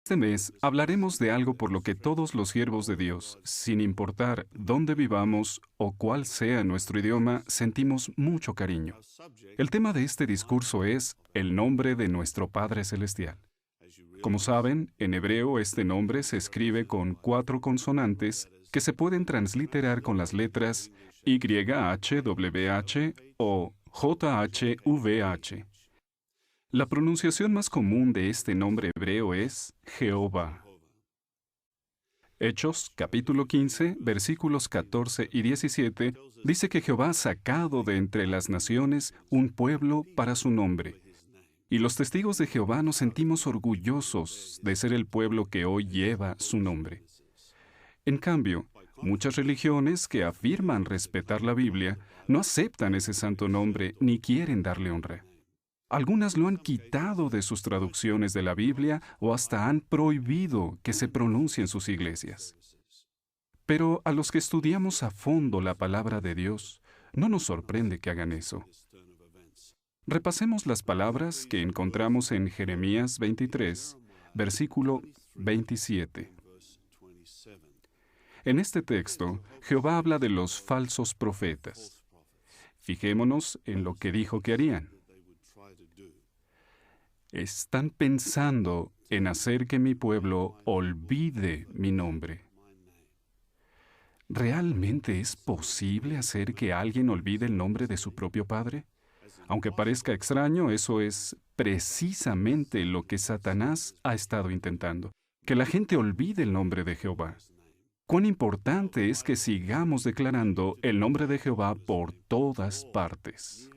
Este mes hablaremos de algo por lo que todos los siervos de Dios, sin importar dónde vivamos o cuál sea nuestro idioma, sentimos mucho cariño. El tema de este discurso es el nombre de nuestro Padre Celestial. Como saben, en hebreo este nombre se escribe con 4 consonantes que se pueden transliterar con las letras YHWH o JHVH. La pronunciación más común de este nombre hebreo es Jehová. Hechos, capítulo 15, versículos 14 y 17, dice que Jehová ha sacado de entre las naciones un pueblo para su nombre. Y los testigos de Jehová nos sentimos orgullosos de ser el pueblo que hoy lleva su nombre. En cambio, muchas religiones que afirman respetar la Biblia no aceptan ese santo nombre ni quieren darle honra. Algunas lo han quitado de sus traducciones de la Biblia o hasta han prohibido que se pronuncie en sus iglesias. Pero a los que estudiamos a fondo la palabra de Dios, no nos sorprende que hagan eso. Repasemos las palabras que encontramos en Jeremías 23, versículo 27. En este texto, Jehová habla de los falsos profetas. Fijémonos en lo que dijo que harían. Están pensando en hacer que mi pueblo olvide mi nombre. ¿Realmente es posible hacer que alguien olvide el nombre de su propio Padre? Aunque parezca extraño, eso es precisamente lo que Satanás ha estado intentando, que la gente olvide el nombre de Jehová. Cuán importante es que sigamos declarando el nombre de Jehová por todas partes.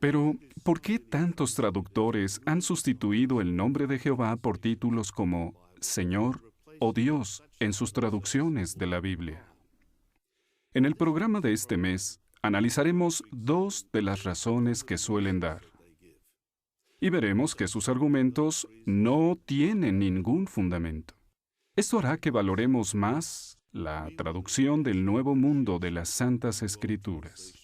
Pero, ¿por qué tantos traductores han sustituido el nombre de Jehová por títulos como Señor o Dios en sus traducciones de la Biblia? En el programa de este mes, analizaremos 2 de las razones que suelen dar. Y veremos que sus argumentos no tienen ningún fundamento. Esto hará que valoremos más la traducción del Nuevo Mundo de las Santas Escrituras.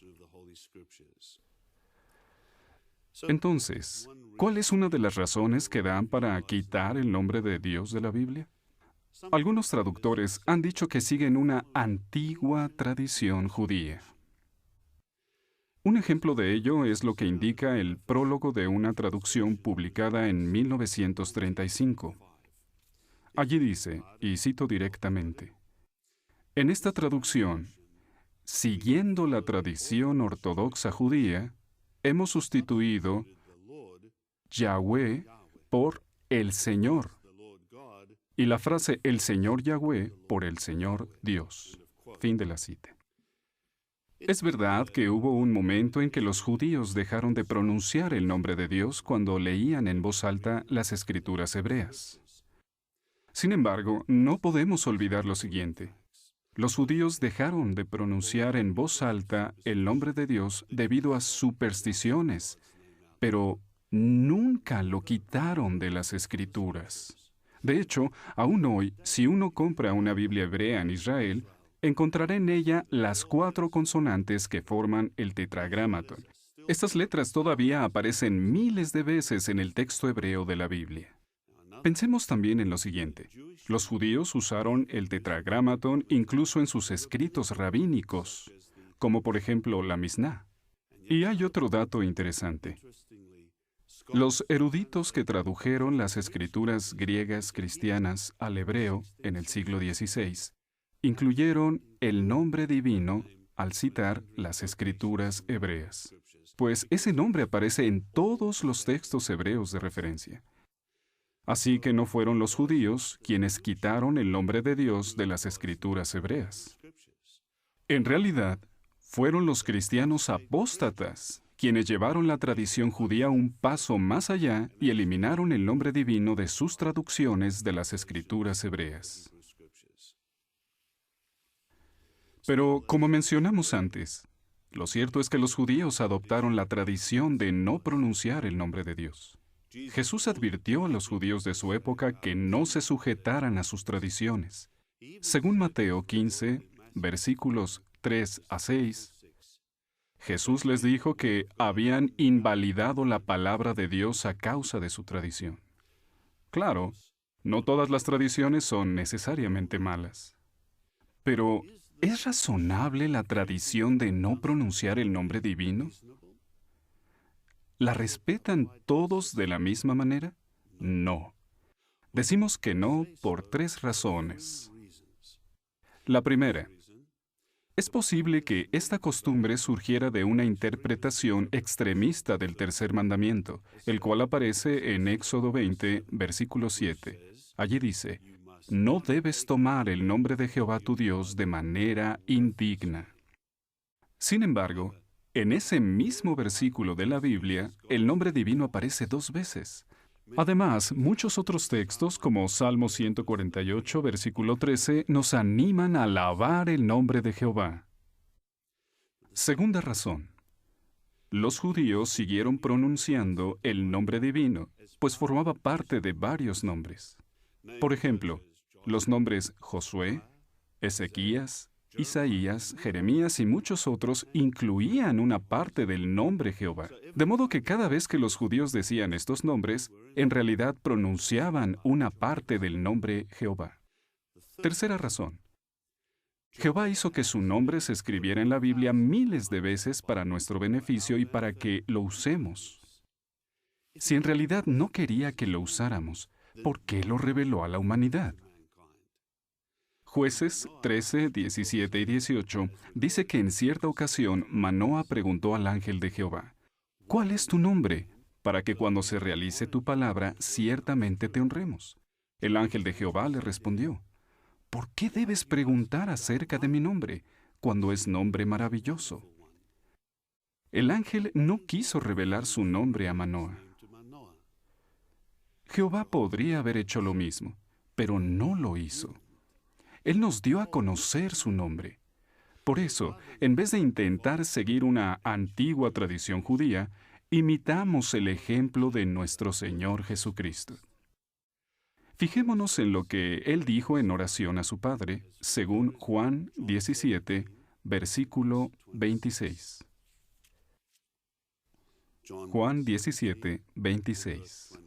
Entonces, ¿cuál es una de las razones que dan para quitar el nombre de Dios de la Biblia? Algunos traductores han dicho que siguen una antigua tradición judía. Un ejemplo de ello es lo que indica el prólogo de una traducción publicada en 1935. Allí dice, y cito directamente, en esta traducción, siguiendo la tradición ortodoxa judía, hemos sustituido Yahweh por el Señor y la frase el Señor Yahweh por el Señor Dios. Fin de la cita. Es verdad que hubo un momento en que los judíos dejaron de pronunciar el nombre de Dios cuando leían en voz alta las escrituras hebreas. Sin embargo, no podemos olvidar lo siguiente. Los judíos dejaron de pronunciar en voz alta el nombre de Dios debido a supersticiones, pero nunca lo quitaron de las Escrituras. De hecho, aún hoy, si uno compra una Biblia hebrea en Israel, encontrará en ella las 4 consonantes que forman el tetragramatón. Estas letras todavía aparecen miles de veces en el texto hebreo de la Biblia. Pensemos también en lo siguiente. Los judíos usaron el tetragramatón incluso en sus escritos rabínicos, como por ejemplo la Misná. Y hay otro dato interesante. Los eruditos que tradujeron las escrituras griegas cristianas al hebreo en el siglo XVI incluyeron el nombre divino al citar las escrituras hebreas, pues ese nombre aparece en todos los textos hebreos de referencia. Así que no fueron los judíos quienes quitaron el nombre de Dios de las escrituras hebreas. En realidad, fueron los cristianos apóstatas quienes llevaron la tradición judía un paso más allá y eliminaron el nombre divino de sus traducciones de las escrituras hebreas. Pero, como mencionamos antes, lo cierto es que los judíos adoptaron la tradición de no pronunciar el nombre de Dios. Jesús advirtió a los judíos de su época que no se sujetaran a sus tradiciones. Según Mateo 15, versículos 3 a 6, Jesús les dijo que habían invalidado la palabra de Dios a causa de su tradición. Claro, no todas las tradiciones son necesariamente malas. Pero, ¿es razonable la tradición de no pronunciar el nombre divino? ¿La respetan todos de la misma manera? No. Decimos que no por 3 razones. La primera, es posible que esta costumbre surgiera de una interpretación extremista del tercer mandamiento, el cual aparece en Éxodo 20, versículo 7. Allí dice, no debes tomar el nombre de Jehová tu Dios de manera indigna. Sin embargo, en ese mismo versículo de la Biblia, el nombre divino aparece 2 veces. Además, muchos otros textos, como Salmo 148, versículo 13, nos animan a alabar el nombre de Jehová. Segunda razón. Los judíos siguieron pronunciando el nombre divino, pues formaba parte de varios nombres. Por ejemplo, los nombres Josué, Ezequías, Isaías, Jeremías y muchos otros incluían una parte del nombre Jehová. De modo que cada vez que los judíos decían estos nombres, en realidad pronunciaban una parte del nombre Jehová. Tercera razón. Jehová hizo que su nombre se escribiera en la Biblia miles de veces para nuestro beneficio y para que lo usemos. Si en realidad no quería que lo usáramos, ¿por qué lo reveló a la humanidad? Jueces 13, 17 y 18 dice que en cierta ocasión Manoa preguntó al ángel de Jehová, ¿cuál es tu nombre? Para que cuando se realice tu palabra, ciertamente te honremos. El ángel de Jehová le respondió, ¿por qué debes preguntar acerca de mi nombre, cuando es nombre maravilloso? El ángel no quiso revelar su nombre a Manoa. Jehová podría haber hecho lo mismo, pero no lo hizo. Él nos dio a conocer su nombre. Por eso, en vez de intentar seguir una antigua tradición judía, imitamos el ejemplo de nuestro Señor Jesucristo. Fijémonos en lo que Él dijo en oración a su Padre, según Juan 17, versículo 26. Juan 17, 26.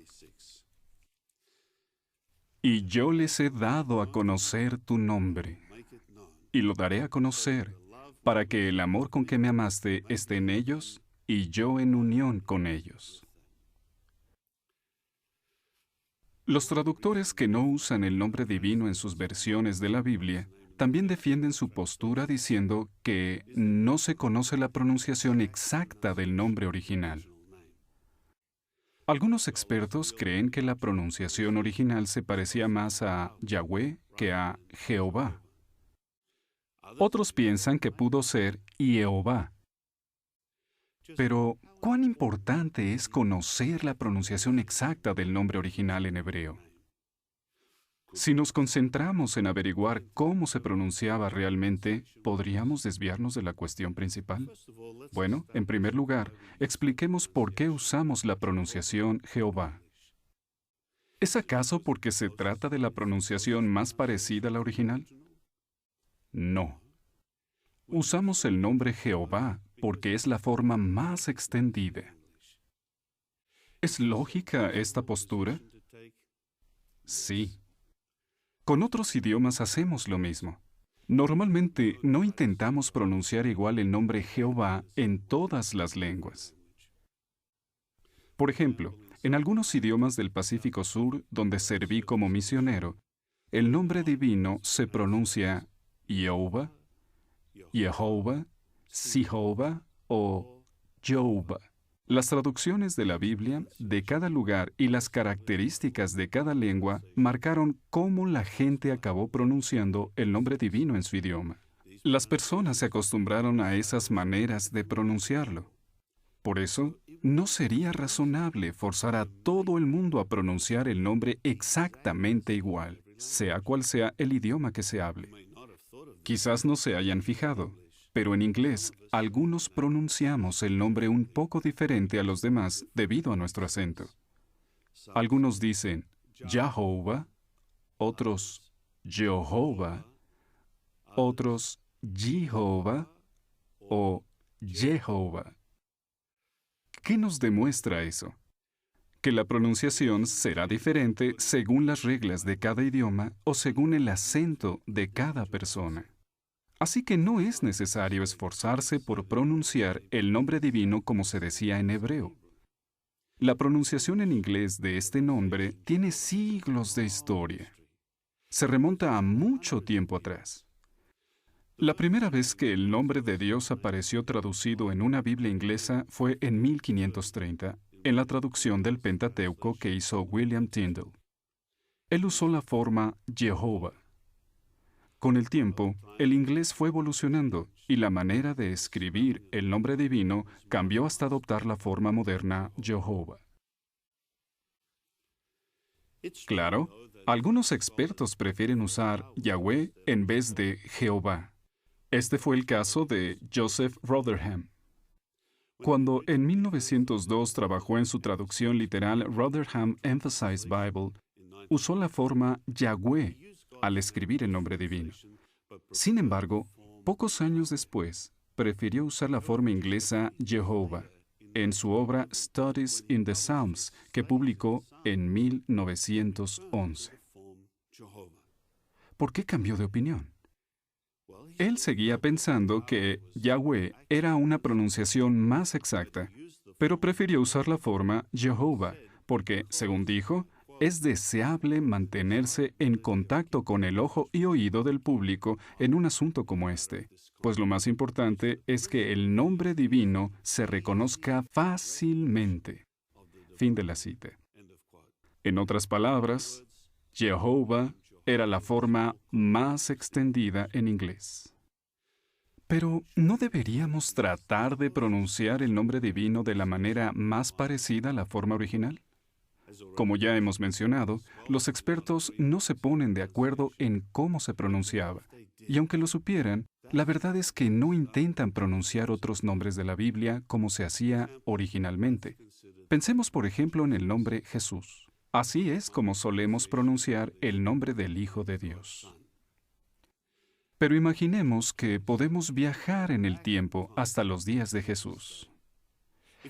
Y yo les he dado a conocer tu nombre, y lo daré a conocer, para que el amor con que me amaste esté en ellos, y yo en unión con ellos. Los traductores que no usan el nombre divino en sus versiones de la Biblia, también defienden su postura diciendo que no se conoce la pronunciación exacta del nombre original. Algunos expertos creen que la pronunciación original se parecía más a Yahweh que a Jehová. Otros piensan que pudo ser Jehová. Pero, ¿cuán importante es conocer la pronunciación exacta del nombre original en hebreo? Si nos concentramos en averiguar cómo se pronunciaba realmente, ¿podríamos desviarnos de la cuestión principal? Bueno, en primer lugar, expliquemos por qué usamos la pronunciación Jehová. ¿Es acaso porque se trata de la pronunciación más parecida a la original? No. Usamos el nombre Jehová porque es la forma más extendida. ¿Es lógica esta postura? Sí. Con otros idiomas hacemos lo mismo. Normalmente no intentamos pronunciar igual el nombre Jehová en todas las lenguas. Por ejemplo, en algunos idiomas del Pacífico Sur, donde serví como misionero, el nombre divino se pronuncia Jehová, Jehová, Jehová o Jehová. Las traducciones de la Biblia de cada lugar y las características de cada lengua marcaron cómo la gente acabó pronunciando el nombre divino en su idioma. Las personas se acostumbraron a esas maneras de pronunciarlo. Por eso, no sería razonable forzar a todo el mundo a pronunciar el nombre exactamente igual, sea cual sea el idioma que se hable. Quizás no se hayan fijado, pero en inglés, algunos pronunciamos el nombre un poco diferente a los demás debido a nuestro acento. Algunos dicen Jehová, otros Jehová, otros Jehová o Jehová. ¿Qué nos demuestra eso? Que la pronunciación será diferente según las reglas de cada idioma o según el acento de cada persona. Así que no es necesario esforzarse por pronunciar el nombre divino como se decía en hebreo. La pronunciación en inglés de este nombre tiene siglos de historia. Se remonta a mucho tiempo atrás. La primera vez que el nombre de Dios apareció traducido en una Biblia inglesa fue en 1530, en la traducción del Pentateuco que hizo William Tyndale. Él usó la forma Jehová. Con el tiempo, el inglés fue evolucionando y la manera de escribir el nombre divino cambió hasta adoptar la forma moderna Jehová. Claro, algunos expertos prefieren usar Yahweh en vez de Jehová. Este fue el caso de Joseph Rotherham. Cuando en 1902 trabajó en su traducción literal Rotherham Emphasized Bible, usó la forma Yahweh al escribir el nombre divino. Sin embargo, pocos años después, prefirió usar la forma inglesa Jehová en su obra Studies in the Psalms, que publicó en 1911. ¿Por qué cambió de opinión? Él seguía pensando que Yahweh era una pronunciación más exacta, pero prefirió usar la forma Jehová, porque, según dijo, es deseable mantenerse en contacto con el ojo y oído del público en un asunto como este, pues lo más importante es que el nombre divino se reconozca fácilmente. Fin de la cita. En otras palabras, Jehová era la forma más extendida en inglés. Pero, ¿no deberíamos tratar de pronunciar el nombre divino de la manera más parecida a la forma original? Como ya hemos mencionado, los expertos no se ponen de acuerdo en cómo se pronunciaba, y aunque lo supieran, la verdad es que no intentan pronunciar otros nombres de la Biblia como se hacía originalmente. Pensemos, por ejemplo, en el nombre Jesús. Así es como solemos pronunciar el nombre del Hijo de Dios. Pero imaginemos que podemos viajar en el tiempo hasta los días de Jesús.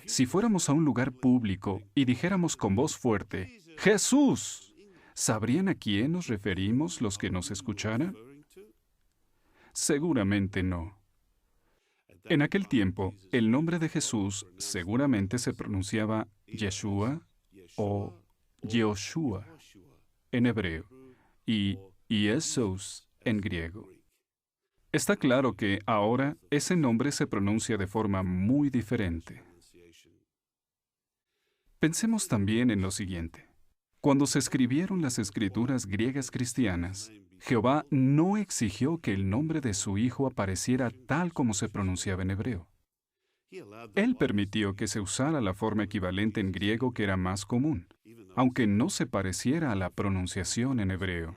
Si fuéramos a un lugar público y dijéramos con voz fuerte, ¡Jesús!, ¿sabrían a quién nos referimos los que nos escucharan? Seguramente no. En aquel tiempo, el nombre de Jesús seguramente se pronunciaba Yeshua o Yehoshua en hebreo y Jesús en griego. Está claro que ahora ese nombre se pronuncia de forma muy diferente. Pensemos también en lo siguiente. Cuando se escribieron las escrituras griegas cristianas, Jehová no exigió que el nombre de su Hijo apareciera tal como se pronunciaba en hebreo. Él permitió que se usara la forma equivalente en griego que era más común, aunque no se pareciera a la pronunciación en hebreo.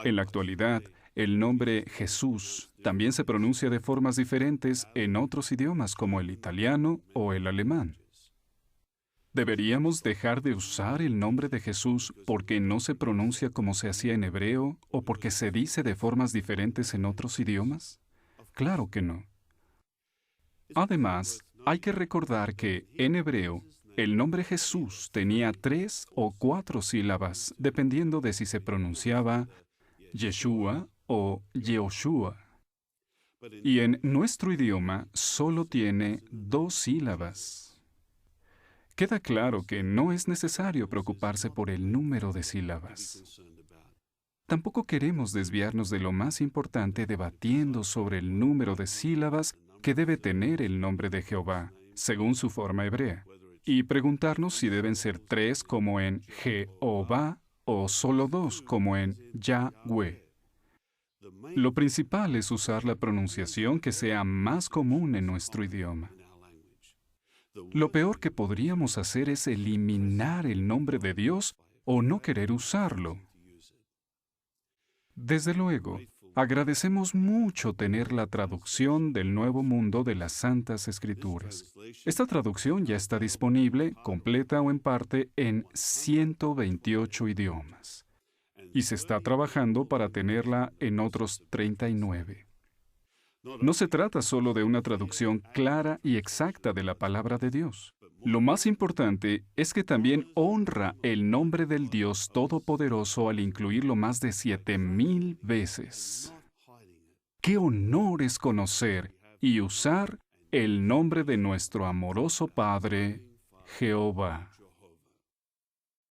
En la actualidad, el nombre Jesús también se pronuncia de formas diferentes en otros idiomas como el italiano o el alemán. ¿Deberíamos dejar de usar el nombre de Jesús porque no se pronuncia como se hacía en hebreo o porque se dice de formas diferentes en otros idiomas? Claro que no. Además, hay que recordar que, en hebreo, el nombre Jesús tenía 3 o 4 sílabas, dependiendo de si se pronunciaba Yeshua o Yehoshua. Y en nuestro idioma solo tiene 2 sílabas. Queda claro que no es necesario preocuparse por el número de sílabas. Tampoco queremos desviarnos de lo más importante debatiendo sobre el número de sílabas que debe tener el nombre de Jehová, según su forma hebrea, y preguntarnos si deben ser 3 como en Jehová o solo 2 como en Yahweh. Lo principal es usar la pronunciación que sea más común en nuestro idioma. Lo peor que podríamos hacer es eliminar el nombre de Dios o no querer usarlo. Desde luego, agradecemos mucho tener la traducción del Nuevo Mundo de las Santas Escrituras. Esta traducción ya está disponible, completa o en parte, en 128 idiomas. Y se está trabajando para tenerla en otros 39. No se trata solo de una traducción clara y exacta de la palabra de Dios. Lo más importante es que también honra el nombre del Dios Todopoderoso al incluirlo más de 7,000 veces. ¡Qué honor es conocer y usar el nombre de nuestro amoroso Padre, Jehová!